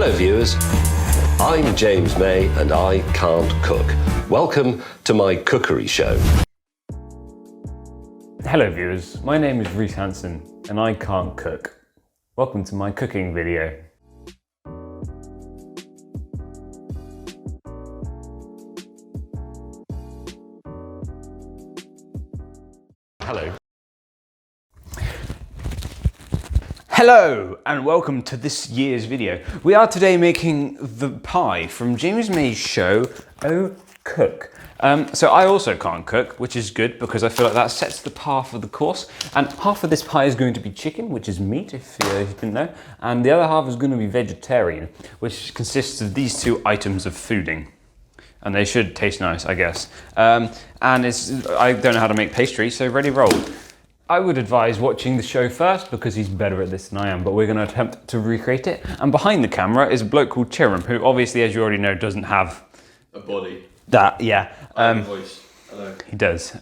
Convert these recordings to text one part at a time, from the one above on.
Hello viewers, I'm James May and I can't cook. Welcome to my cookery show. Hello viewers, my name is RHanson and I can't cook. Welcome to my cooking video. Hello. Hello and welcome to this year's video. We are today making the pie from James May's show, Oh Cook. So I also can't cook, which is good because I feel like that sets the path for the course. And half of this pie is going to be chicken, which is meat, if you didn't know. And the other half is going to be vegetarian, which consists of these two items of fooding. And they should taste nice, I guess. I don't know how to make pastry, so ready, roll. I would advise watching the show first because he's better at this than I am, but we're going to attempt to recreate it. And behind the camera is a bloke called Chiram, who obviously, as you already know, doesn't have a body. That, yeah. Voice. Hello. He does.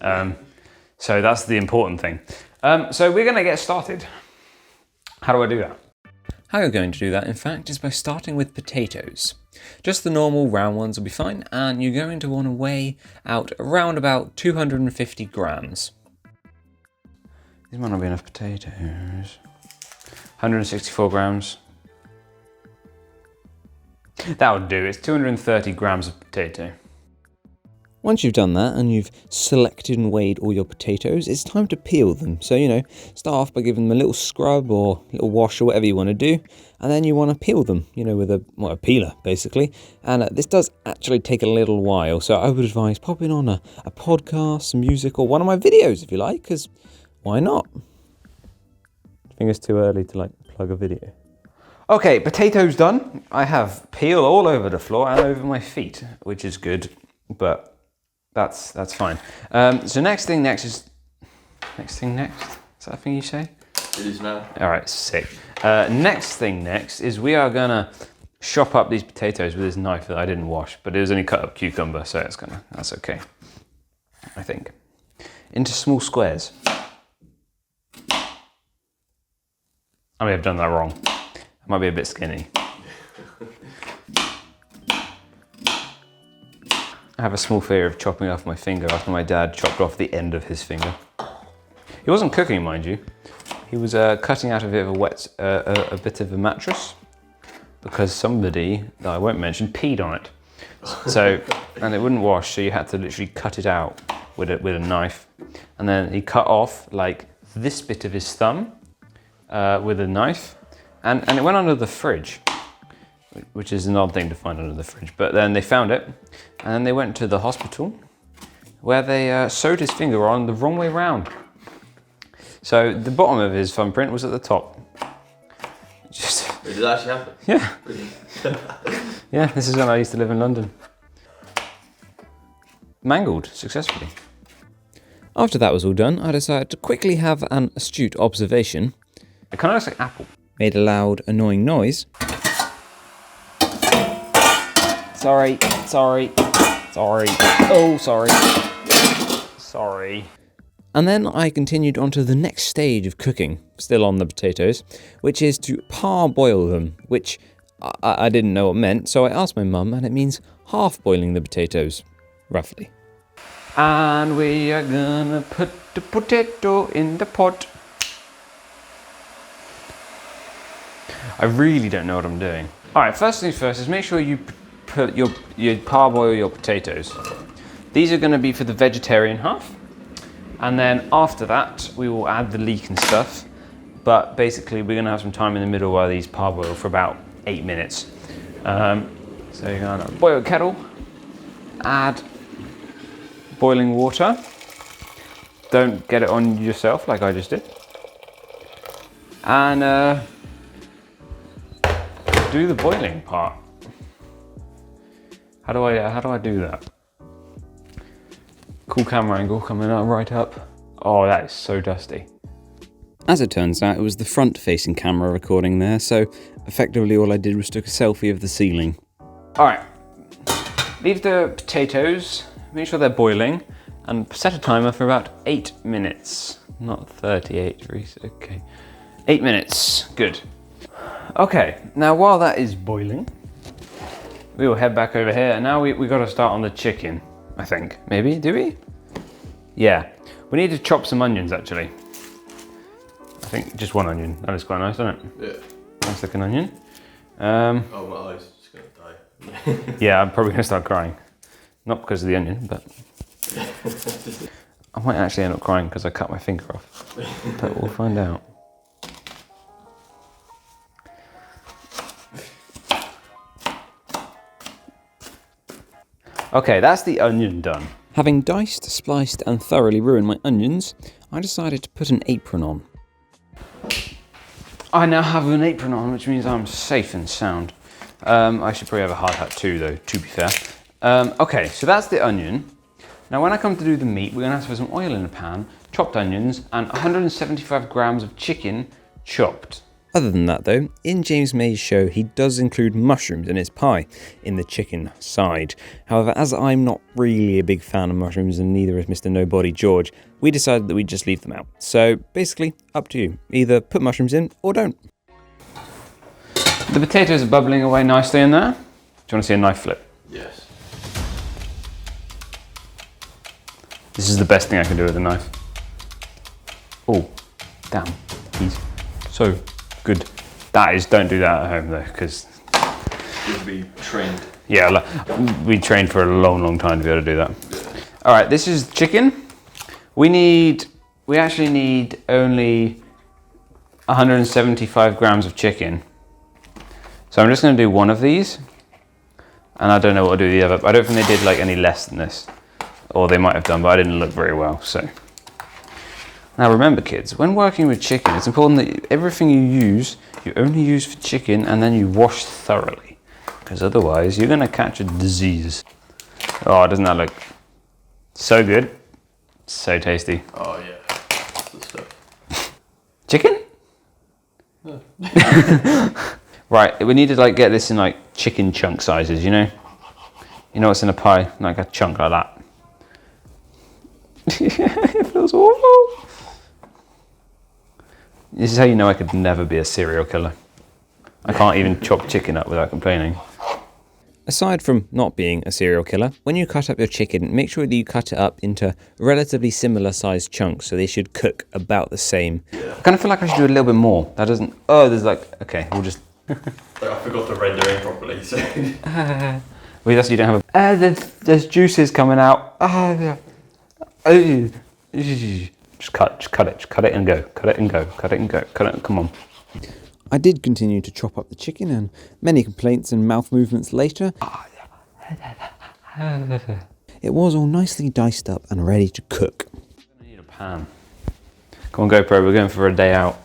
So that's the important thing. So we're going to get started. How do I do that? How you're going to do that, in fact, is by starting with potatoes. Just the normal round ones will be fine, and you're going to want to weigh out around about 250 grams. These might not be enough potatoes. 164 grams. That would do, it's 230 grams of potato. Once you've done that and you've selected and weighed all your potatoes, it's time to peel them. So, start off by giving them a little scrub or a little wash or whatever you want to do. And then you want to peel them, with a peeler, basically. And this does actually take a little while. So I would advise popping on a podcast, some music, or one of my videos if you like, because why not? I think it's too early to plug a video. Okay, potatoes done. I have peel all over the floor and over my feet, which is good, but that's fine. So next thing next? Is that a thing you say? It is now. All right, sick. Next thing next is we are gonna chop up these potatoes with this knife that I didn't wash, but it was only cut up cucumber, so that's okay, I think. Into small squares. I may have done that wrong. I might be a bit skinny. I have a small fear of chopping off my finger after my dad chopped off the end of his finger. He wasn't cooking, mind you. He was cutting out a bit of a mattress because somebody, that I won't mention, peed on it. So, and it wouldn't wash, so you had to literally cut it out with a knife. And then he cut off like this bit of his thumb with a knife, and it went under the fridge, which is an odd thing to find under the fridge. But then they found it, and then they went to the hospital, where they sewed his finger on the wrong way round. So the bottom of his thumbprint was at the top. Did it actually happen? Yeah. Yeah, this is when I used to live in London. Mangled successfully. After that was all done, I decided to quickly have an astute observation. It kind of looks like apple. Made a loud, annoying noise. Sorry. Oh, sorry. And then I continued on to the next stage of cooking, still on the potatoes, which is to parboil them, which I didn't know what meant, so I asked my mum, and it means half boiling the potatoes, roughly. And we are gonna put the potato in the pot. I really don't know what I'm doing. All right, first things first is make sure you parboil your potatoes. These are gonna be for the vegetarian half. And then after that, we will add the leek and stuff. But basically, we're gonna have some time in the middle while these parboil for about 8 minutes. So you're gonna boil a kettle, add boiling water. Don't get it on yourself like I just did. And do the boiling part. How do I do that? Cool camera angle coming up right up. Oh, that is so dusty. As it turns out, it was the front-facing camera recording there, so effectively all I did was took a selfie of the ceiling. All right, leave the potatoes, make sure they're boiling, and set a timer for about 8 minutes. Not 38, Reese, okay. 8 minutes, good. Okay, now while that is boiling, we will head back over here. And now we got to start on the chicken, I think. Maybe, do we? Yeah, we need to chop some onions actually. I think just one onion. That is quite nice, isn't it? Yeah. Nice looking onion. Oh, my eyes just gonna die. Yeah, I'm probably gonna start crying. Not because of the onion, but I might actually end up crying because I cut my finger off. But we'll find out. Okay, that's the onion done. Having diced, spliced and thoroughly ruined my onions, I decided to put an apron on. I now have an apron on, which means I'm safe and sound. I should probably have a hard hat too, though, to be fair. Okay, so that's the onion. Now when I come to do the meat, we're gonna have to put some oil in a pan, chopped onions, and 175 grams of chicken chopped. Other than that though, in James May's show, he does include mushrooms in his pie in the chicken side. However, as I'm not really a big fan of mushrooms and neither is Mr. Nobody George, we decided that we'd just leave them out. So basically, up to you. Either put mushrooms in or don't. The potatoes are bubbling away nicely in there. Do you want to see a knife flip? Yes. This is the best thing I can do with a knife. Oh, damn, he's so good. That is, don't do that at home though, because You'll be trained. yeah, we trained for a long time to be able to do that. Yeah. All right, this is chicken. We actually need only 175 grams of chicken. So I'm just gonna do one of these, and I don't know what I'll do the other. I don't think they did like any less than this, or they might have done, but I didn't look very well, so. Now remember kids, when working with chicken, it's important that everything you use, you only use for chicken and then you wash thoroughly, because otherwise you're gonna catch a disease. Oh, doesn't that look so good? So tasty. Oh yeah, that's the stuff. Chicken? Right, we need to like get this in like chicken chunk sizes, you know? You know what's in a pie? Like a chunk like that. It feels awful. This is how you know I could never be a serial killer. I can't even chop chicken up without complaining. Aside from not being a serial killer, when you cut up your chicken, make sure that you cut it up into relatively similar sized chunks, so they should cook about the same. Yeah. I kind of feel like I should do a little bit more. That doesn't, oh, there's like, okay, we'll just. I forgot to render in properly, so. Well, that's, you don't have a, there's juices coming out. Just cut it and go, cut it and go, cut it and go, cut it, come on. I did continue to chop up the chicken, and many complaints and mouth movements later, it was all nicely diced up and ready to cook. I need a pan. Come on GoPro, we're going for a day out.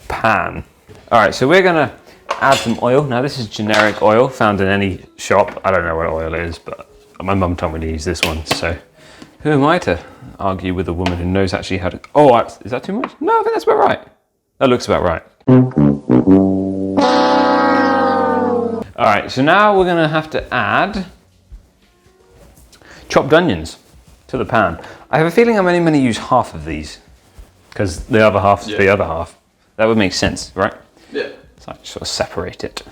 Pan. All right, so we're gonna add some oil. Now this is generic oil found in any shop. I don't know what oil it is, but my mum told me to use this one. So who am I to argue with a woman who knows actually how to, oh, is that too much? No, I think that's about right. That looks about right. All right, so now we're gonna have to add chopped onions to the pan. I have a feeling I'm only gonna use half of these because the other half is the other half. That would make sense, right? Yeah. So I sort of separate it.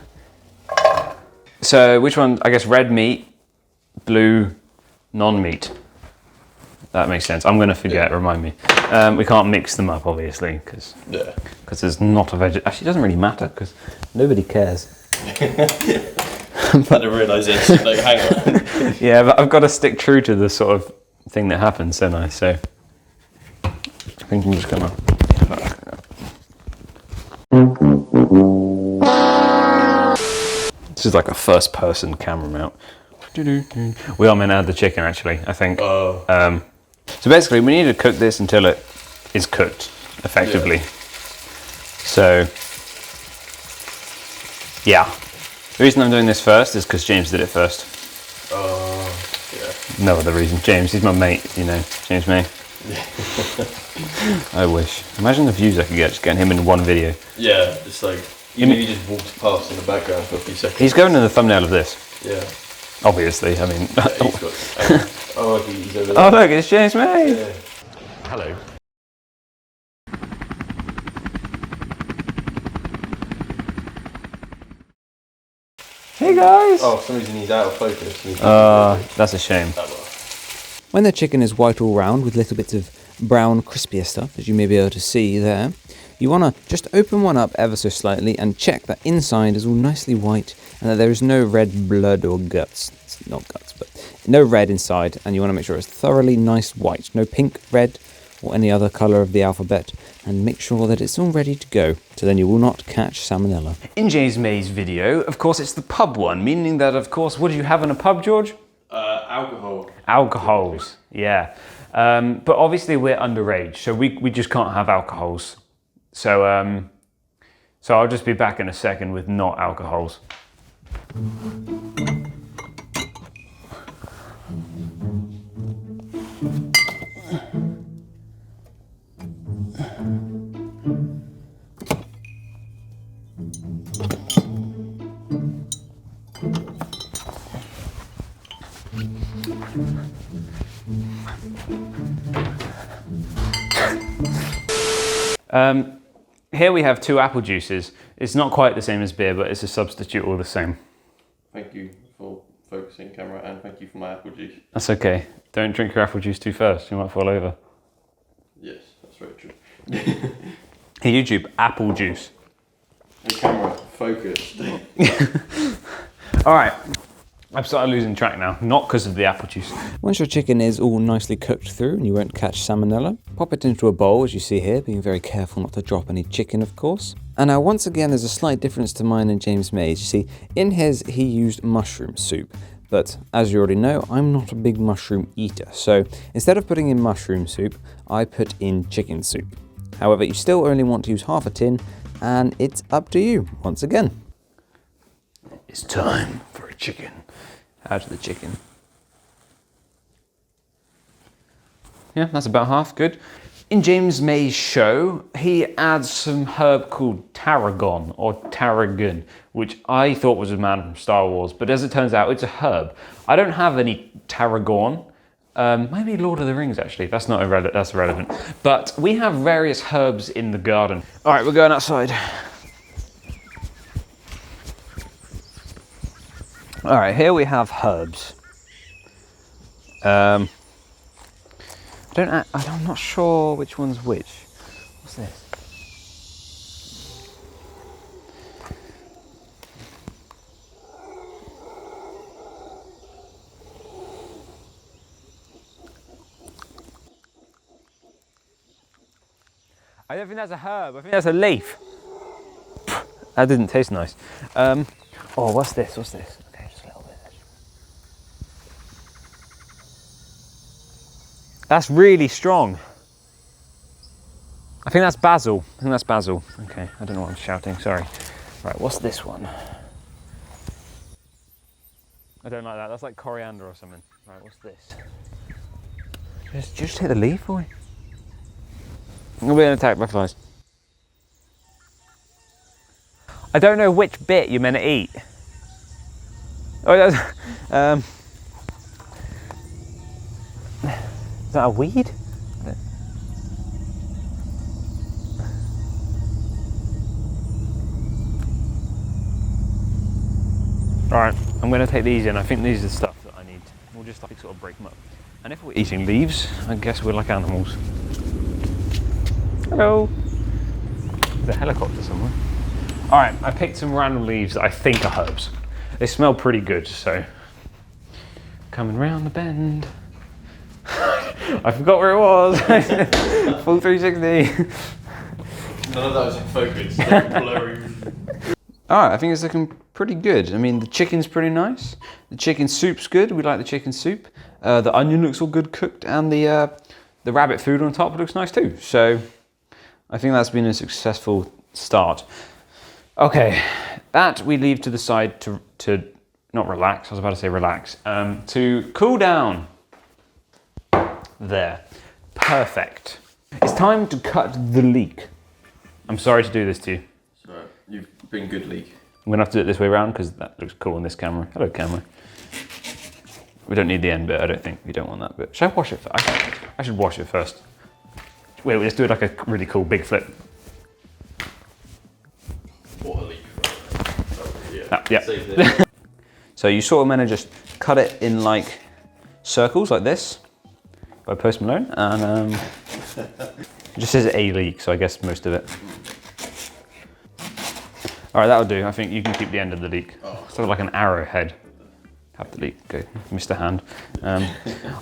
So which one, I guess red meat, blue non-meat. That makes sense. I'm gonna forget, remind me. We can't mix them up obviously, because there's not a veg. Actually, it doesn't really matter because nobody cares. But I didn't realise this, like hang on. Yeah, but I've got to stick true to the sort of thing that happens, don't I? So I think I'm just gonna. This is like a first person camera mount. We are meant to add the chicken actually, I think. Oh. So basically we need to cook this until it is cooked effectively. Yeah. So, yeah. The reason I'm doing this first is because James did it first. Oh, yeah. No other reason. James, he's my mate, you know, James May. I wish. Imagine the views I could get just getting him in one video. Yeah, it's like, even if he just walks past in the background for a few seconds. He's going in the thumbnail of this. Yeah. Obviously, I mean. Oh, he's over there. Oh look, it's James May. Yeah. Hello. Hey guys. Oh, for some reason he's out of focus. That's a shame. That well. When the chicken is white all round with little bits of brown crispier stuff, as you may be able to see there, you want to just open one up ever so slightly and check that inside is all nicely white and that there is no red blood or guts. It's not guts, but no red inside, and you want to make sure it's thoroughly nice white. No pink, red, or any other colour of the alphabet, and make sure that it's all ready to go, so then you will not catch salmonella. In James May's video, of course, it's the pub one, meaning that, of course, what do you have in a pub, George? Alcohol. Alcohols, yeah. But obviously we're underage, so we just can't have alcohols. So I'll just be back in a second with not alcohols. Here we have 2 apple juices. It's not quite the same as beer, but it's a substitute all the same. Thank you for focusing camera, and thank you for my apple juice. That's okay. Don't drink your apple juice too fast, you might fall over. Yes, that's very true. Hey YouTube, apple juice. And camera, focused. Alright, I've started losing track now, not because of the apple juice. Once your chicken is all nicely cooked through and you won't catch salmonella, pop it into a bowl as you see here, being very careful not to drop any chicken of course. And now once again there's a slight difference to mine and James May's. You see, in his he used mushroom soup, but as you already know, I'm not a big mushroom eater, so instead of putting in mushroom soup, I put in chicken soup. However, you still only want to use half a tin, and it's up to you once again. It's time for a chicken. Out of the chicken. Yeah, that's about half, good. In James May's show, he adds some herb called tarragon, or tarragon, which I thought was a man from Star Wars, but as it turns out, it's a herb. I don't have any tarragon. Maybe Lord of the Rings, actually. That's not that's irrelevant. But we have various herbs in the garden. All right, we're going outside. All right, here we have herbs. I'm not sure which one's which. What's this? I don't think that's a herb. I think that's a leaf. That didn't taste nice. Oh, what's this? What's this? Okay, just a little bit. That's really strong. I think that's basil. Okay, I don't know what I'm shouting, sorry. Right, what's this one? I don't like that. That's like coriander or something. Right, what's this? Just hit the leaf, boy. I'm being attacked by flies. I don't know which bit you're meant to eat. Oh, that's, is that a weed? Alright, I'm going to take these in. I think these are the stuff that I need. We'll just like sort of break them up. And if we're eating leaves, I guess we're like animals. Hello! There's a helicopter somewhere. Alright, I picked some random leaves that I think are herbs. They smell pretty good, so... Coming round the bend. I forgot where it was. Full 360. None of that was in focus. Blurry. Alright, I think it's looking pretty good. I mean, the chicken's pretty nice. The chicken soup's good. We like the chicken soup. The onion looks all good cooked, and the rabbit food on top looks nice too. So, I think that's been a successful start. Okay, that we leave to the side to not relax. I was about to say relax. To cool down. There, perfect. It's time to cut the leek. I'm sorry to do this to you. Sorry, you've been good leek. I'm gonna have to do it this way around because that looks cool on this camera. Hello, camera. We don't need the end bit, I don't think. We don't want that bit. Should I wash it first? I should wash it first. Wait, let's do it like a really cool big flip. What a leak. Yeah. So you sort of meant to just cut it in like circles like this by Post Malone, and it just says a leak, so I guess most of it. All right, that'll do. I think you can keep the end of the leak. Sort of like an arrowhead. Have the leak. Go, Mr. Hand.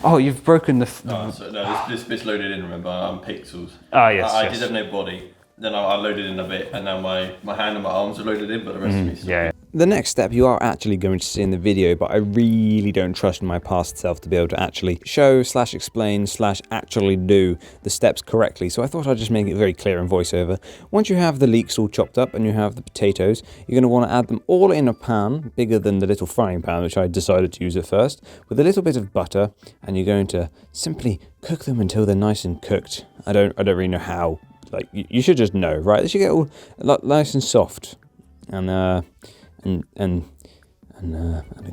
Oh, you've broken the. So no, this bit's loaded in. Remember, I'm pixels. Ah, yes. I yes. did have no body. Then I loaded in a bit, and now my hand and my arms are loaded in, but the rest of me. Yeah. The next step you are actually going to see in the video, but I really don't trust my past self to be able to actually show / explain / actually do the steps correctly. So I thought I'd just make it very clear in voiceover. Once you have the leeks all chopped up and you have the potatoes, you're going to want to add them all in a pan bigger than the little frying pan, which I decided to use at first, with a little bit of butter, and you're going to simply cook them until they're nice and cooked. I don't really know how. Like, you should just know, right? They should get all nice and soft and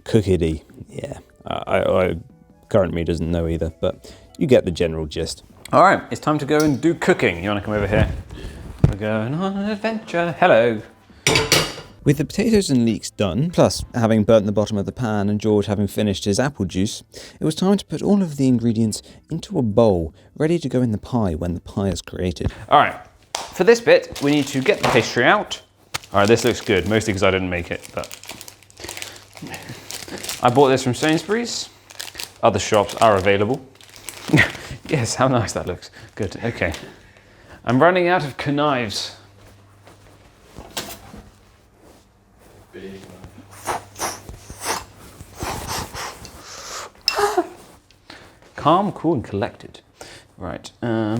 cookedy. Yeah, I current me doesn't know either, but you get the general gist. All right, it's time to go and do cooking. You want to come over here? We're going on an adventure. Hello. With the potatoes and leeks done, plus having burnt the bottom of the pan and George having finished his apple juice, it was time to put all of the ingredients into a bowl, ready to go in the pie when the pie is created. All right, for this bit, we need to get the pastry out. All right, this looks good, mostly because I didn't make it, but I bought this from Sainsbury's. Other shops are available. Yes, how nice that looks. Good, okay. I'm running out of knives. Calm, cool, and collected. Right. All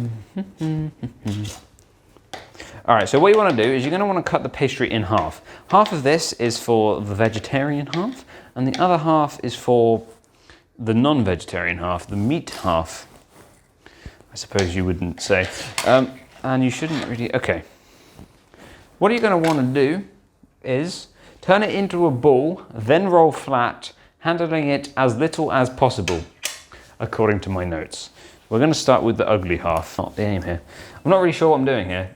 right, so what you want to do is you're going to want to cut the pastry in half. Half of this is for the vegetarian half, and the other half is for the non-vegetarian half, the meat half. I suppose you wouldn't say. And you shouldn't really... Okay. What you're going to want to do is turn it into a ball, then roll flat, handling it as little as possible, according to my notes. We're going to start with the ugly half, not the aim here. I'm not really sure what I'm doing here.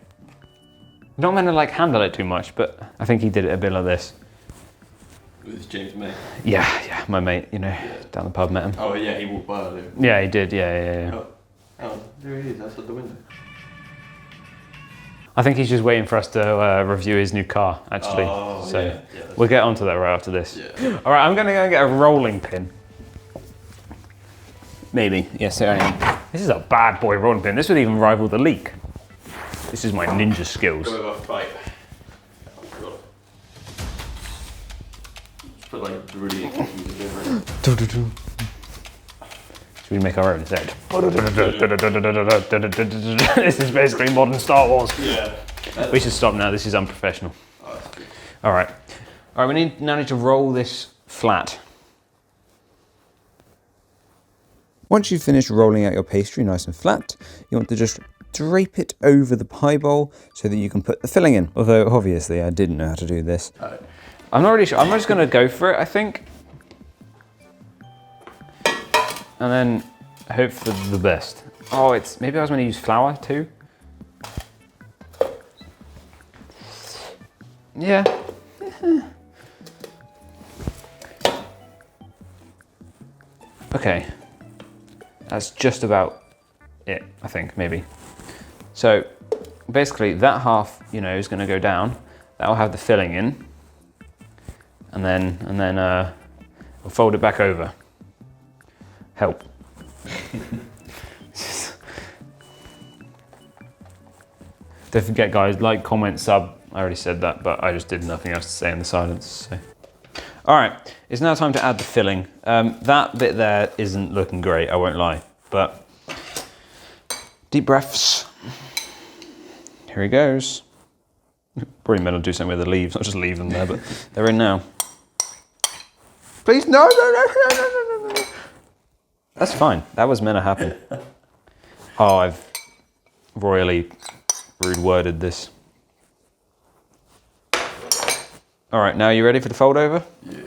I'm not meant to like handle it too much, but I think he did it a bit like this. With James May. Yeah, my mate, you know, down the pub, met him. Oh yeah, he walked by earlier. Yeah, he did, yeah. Oh, there he is, outside the window. I think he's just waiting for us to review his new car, actually. Oh, so yeah, we'll get onto that right after this. Yeah. All right, I'm going to go and get a rolling pin. Maybe, yes. This is a bad boy rolling pin. This would even rival the leek. This is my ninja skills. Go over, fight. Put like really Should we make our own instead? This is basically modern Star Wars. Yeah. We should stop now. This is unprofessional. All right. We now need to roll this flat. Once you've finished rolling out your pastry nice and flat, you want to just drape it over the pie bowl so that you can put the filling in. Although obviously I didn't know how to do this. I'm not really sure. I'm just going to go for it, I think. And then hope for the best. Oh, maybe I was going to use flour too. Yeah. Okay. That's just about it, I think, maybe. So basically that half, is going to go down. That will have the filling in. And then we'll fold it back over. Help. Don't forget, guys, like, comment, sub. I already said that, but I just did nothing else to say in the silence. So. All right, it's now time to add the filling. That bit there isn't looking great, I won't lie, but deep breaths. Here he goes. Probably meant to do something with the leaves, not just leave them there, but they're in now. Please, no. That's fine, that was meant to happen. Oh, I've royally rude worded this. All right, now you ready for the fold over? Yeah.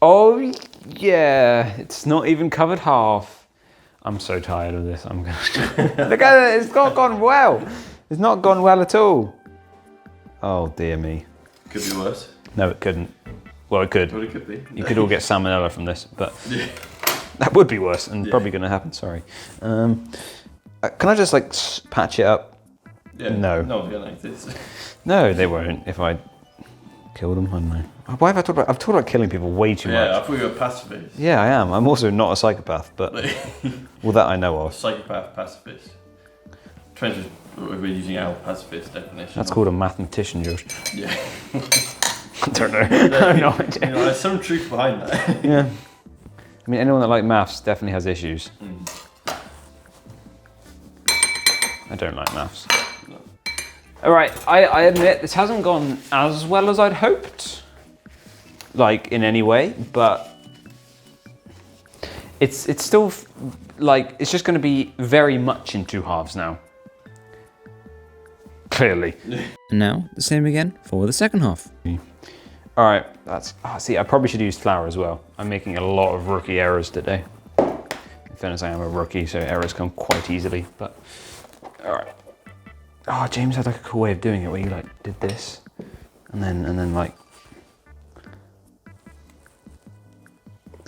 Oh, Yeah, it's not even covered half. I'm so tired of this. I'm gonna look at it. It's not gone well. It's not gone well at all. Oh dear me. Could be worse. No, it couldn't. Well, it could. Well, it could be. You could all get salmonella from this, but that would be worse and probably going to happen. Sorry. Can I just like patch it up? Yeah. No. No one's gonna like this. No, they won't. If I kill them, I don't know. Why have I talked about? I've talked about killing people way too Yeah, I much. thought you were a pacifist. Yeah, I am. I'm also not a psychopath, but well, that I know of. Psychopath, pacifist. Depends if we're using our pacifist definition. That's called a mathematician, Josh. Yeah. I don't know. I have no idea. You know, there's some truth behind that. Yeah. I mean, anyone that likes maths definitely has issues. I don't like maths. No. All right, I admit this hasn't gone as well as I'd hoped, like in any way, but it's still like it's just going to be very much in two halves now. Clearly. And now, the same again for the second half. All right, that's. Oh, see, I probably should use flour as well. I'm making a lot of rookie errors today. In fairness, I am a rookie, so errors come quite easily. But all right. Oh, James had like a cool way of doing it, where you like did this, and then like.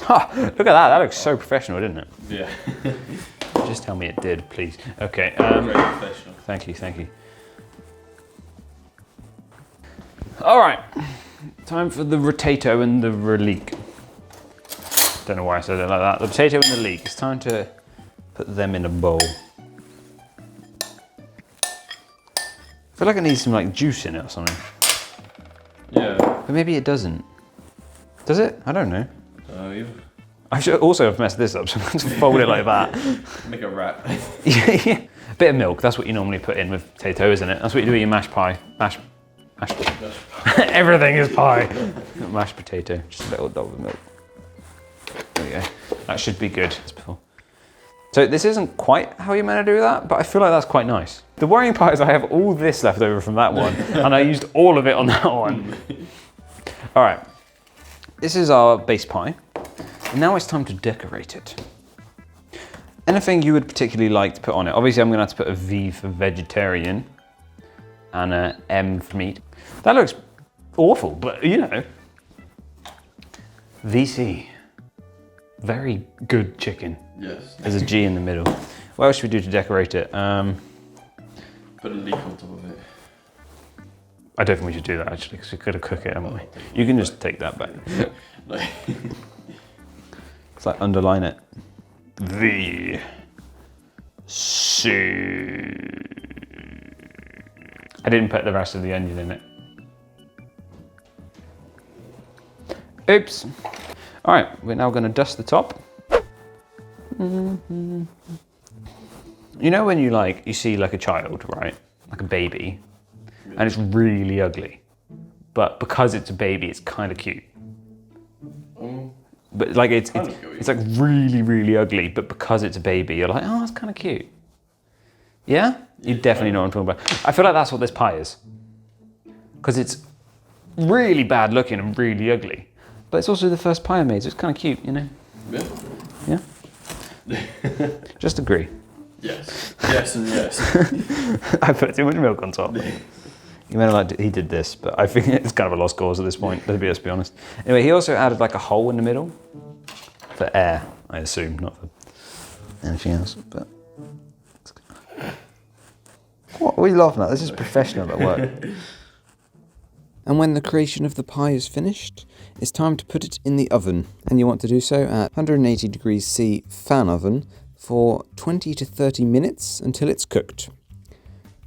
Ha! Look at that. That looks so professional, didn't it? Yeah. Just tell me it did, please. Okay. Very professional. Thank you. All right. Time for the rotato and the relique. Don't know why I said it like that. The potato and the leek. It's time to put them in a bowl. I feel like it needs some like juice in it or something. Yeah. But maybe it doesn't. Does it? I don't know. You I should also have messed this up, so I'm going to fold it like that. make a wrap. Yeah. A bit of milk. That's what you normally put in with potato, isn't it? That's what you do with your mashed pie. Mashed. Everything is pie. Mashed potato. Just a little dot of milk. There we go. That should be good. So this isn't quite how you're meant to do that, but I feel like that's quite nice. The worrying part is I have all this left over from that one, and I used all of it on that one. All right. This is our base pie. And now it's time to decorate it. Anything you would particularly like to put on it? Obviously, I'm going to have to put a V for vegetarian and a M for meat. That looks awful, but you know. VC. Very good chicken. Yes. There's a G in the middle. What else should we do to decorate it? Put a leek on top of it. I don't think we should do that actually, because we could have cooked it, haven't we? You can just take that back. Like, It's like underline it. V. C. I didn't put the rest of the onion in it. Oops. All right, we're now going to dust the top. You know when you see like a child, right? Like a baby, and it's really ugly, but because it's a baby, it's kind of cute. But like it's like really, really ugly, but because it's a baby, you're like, oh, that's kind of cute. Yeah? You definitely know what I'm talking about. I feel like that's what this pie is. Because it's really bad looking and really ugly. But it's also the first pie I made, so it's kind of cute, you know? yeah. Yeah? Just agree. Yes. Yes and yes. I put too much milk on top. You meant like he did this, but I think it's kind of a lost cause at this point, let's be honest. Anyway, he also added like a hole in the middle for air, I assume, not for anything else. But what are we laughing at? This is professional at work. And when the creation of the pie is finished, it's time to put it in the oven. And you want to do so at 180 degrees C fan oven for 20 to 30 minutes until it's cooked.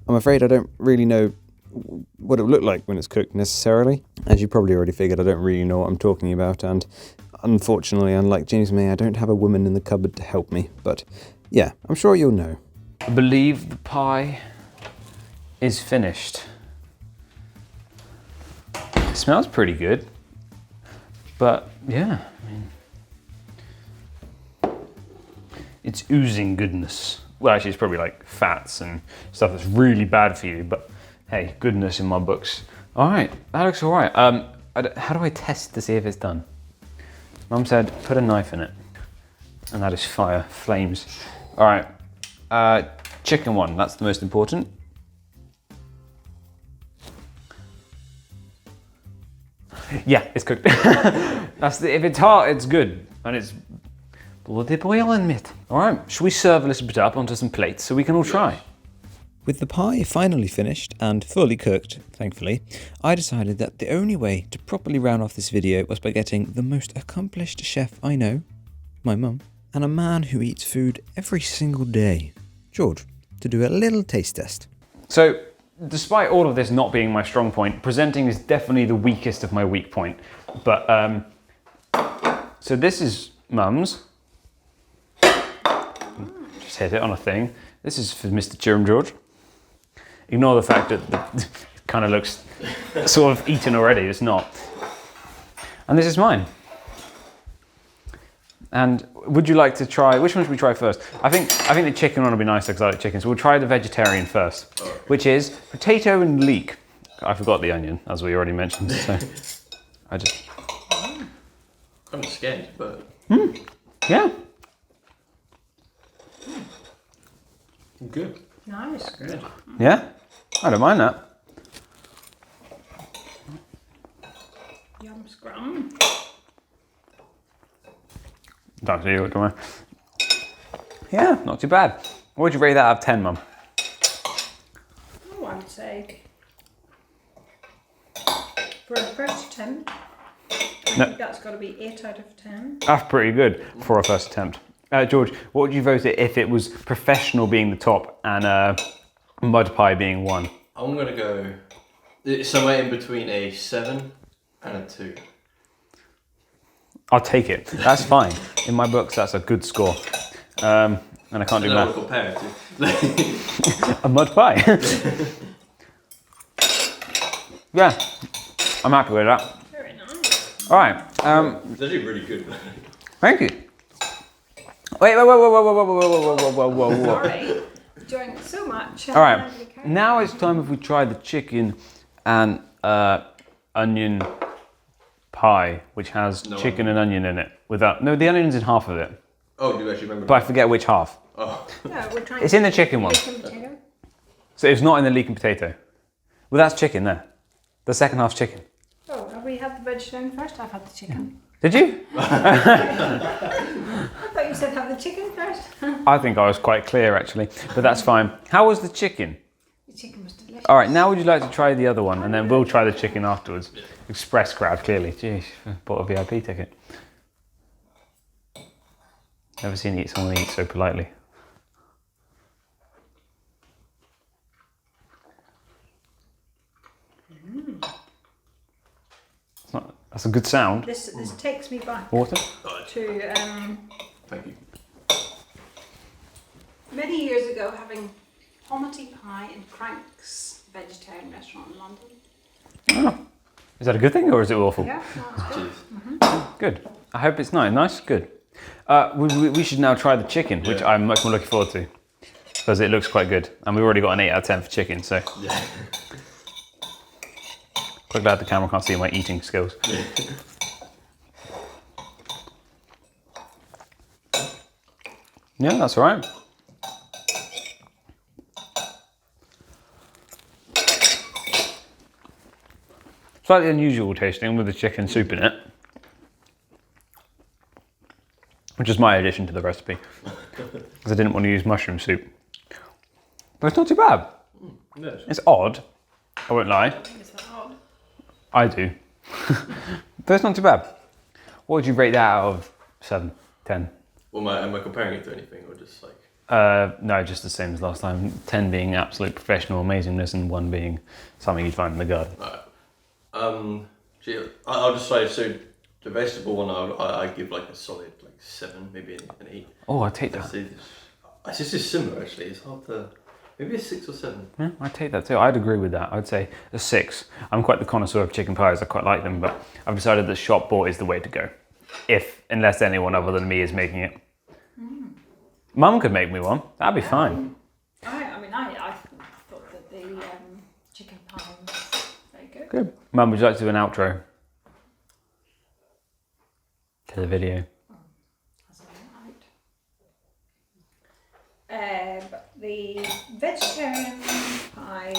I'm afraid I don't really know what it will look like when it's cooked necessarily. As you probably already figured, I don't really know what I'm talking about, and unfortunately, unlike James May, I don't have a woman in the cupboard to help me. But yeah, I'm sure you'll know. I believe the pie is finished. It smells pretty good, but yeah, I mean, it's oozing goodness. Well, actually, it's probably like fats and stuff that's really bad for you, but hey, goodness in my books. All right, that looks all right. How do I test to see if it's done? Mum said, put a knife in it. And that is fire, flames. All right, chicken one, that's the most important. Yeah, it's cooked. If it's hot, it's good. And it's bloody boiling, mate. All right, should we serve a little bit up onto some plates so we can all try? With the pie finally finished and fully cooked, thankfully, I decided that the only way to properly round off this video was by getting the most accomplished chef I know, my mum, and a man who eats food every single day, George, to do a little taste test. So, despite all of this not being my strong point, presenting is definitely the weakest of my weak point. But, so this is Mum's. Just hit it on a thing. This is for Mr. Cheerum George. Ignore the fact that it kind of looks sort of eaten already, it's not. And this is mine. And would you like to try, which one should we try first? I think the chicken one will be nicer because I like chicken, so we'll try the vegetarian first, which is potato and leek. I forgot the onion, as we already mentioned, so I just... I'm scared, but... Yeah. Good. Nice. Good. Yeah? I don't mind that. Yum scrum. Don't see you, don't I? Yeah, not too bad. What would you rate that out of 10, Mum? Oh, I would say for a first attempt, I think that's got to be 8 out of 10. That's pretty good for a first attempt. George, what would you vote it if it was professional being the top and mud pie being 1? I'm going to go somewhere in between a 7 and a 2. I'll take it. That's fine. In my books, that's a good score. And I can't do math. Compare it to. A mud pie. Yeah, I'm happy with that. Very nice. All right. It's actually really good. Thank you. Wait, whoa. Sorry. Enjoying it so much. All right. Now it's time if we try the chicken and onion pie, which has chicken and onion in it. No, the onion's in half of it. Oh, do you actually remember? But I forget which half. Oh. No, we're trying It's in the chicken one. leek and potato. So it's not in the leek and potato. Well, that's chicken there. The second half's chicken. Oh, have we had the vegetarian first? I've had the chicken. Did you? I thought you said have the chicken first. I think I was quite clear actually, but that's fine. How was the chicken? The chicken was delicious. All right, now would you like to try the other one, and then we'll try the chicken afterwards. Express crowd, clearly. Jeez, bought a VIP ticket. Never seen someone eat so politely. That's a good sound. This takes me back Water? to Thank you. many years ago having hominy pie in Crank's vegetarian restaurant in London. Oh. Is that a good thing or is it awful? Yeah, no, it's good. Cheers. Good. I hope it's nice. Nice? Good. We should now try the chicken, which I'm much more looking forward to. Because it looks quite good. And we've already got an 8 out of 10 for chicken, so. Yeah. Quite glad the camera can't see my eating skills. Yeah, that's all right. Slightly unusual tasting with the chicken soup in it. Which is my addition to the recipe. Because I didn't want to use mushroom soup. But it's not too bad. Yes. It's odd, I won't lie. Is that odd? I do. But it's not too bad. What would you rate that out of 7, 10? Well, am I comparing it to anything or just like... No, just the same as last time. 10 being absolute professional amazingness and 1 being something you'd find in the garden. Gee, I'll just say, so the vegetable one I give like a solid like 7, maybe an 8. Oh, I'd take that. It's just similar actually, it's hard to... Maybe a 6 or 7. Yeah, I'd take that too. I'd agree with that. I'd say a 6. I'm quite the connoisseur of chicken pies. I quite like them, but I've decided that shop bought is the way to go. Unless anyone other than me is making it. Mum could make me one. That'd be fine. I thought that the chicken pie was very good. Good. Mum, would you like to do an outro? to the video. That's alright. But the vegetarian pie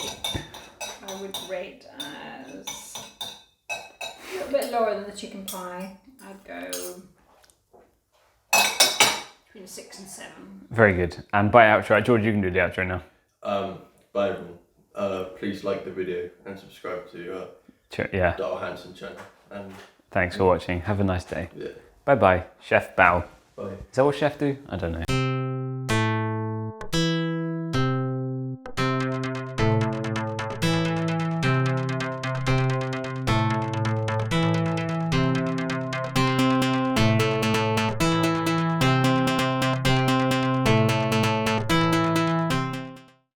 I would rate as a little bit lower than the chicken pie. I'd go between 6 and 7. Very good. And by outro, George, you can do the outro now. Bye everyone. Please like the video and subscribe to Yeah. the RHanson channel. And Thanks for watching. Have a nice day. yeah, Bye bye. Chef bow. bye. Is that what chef do? I don't know.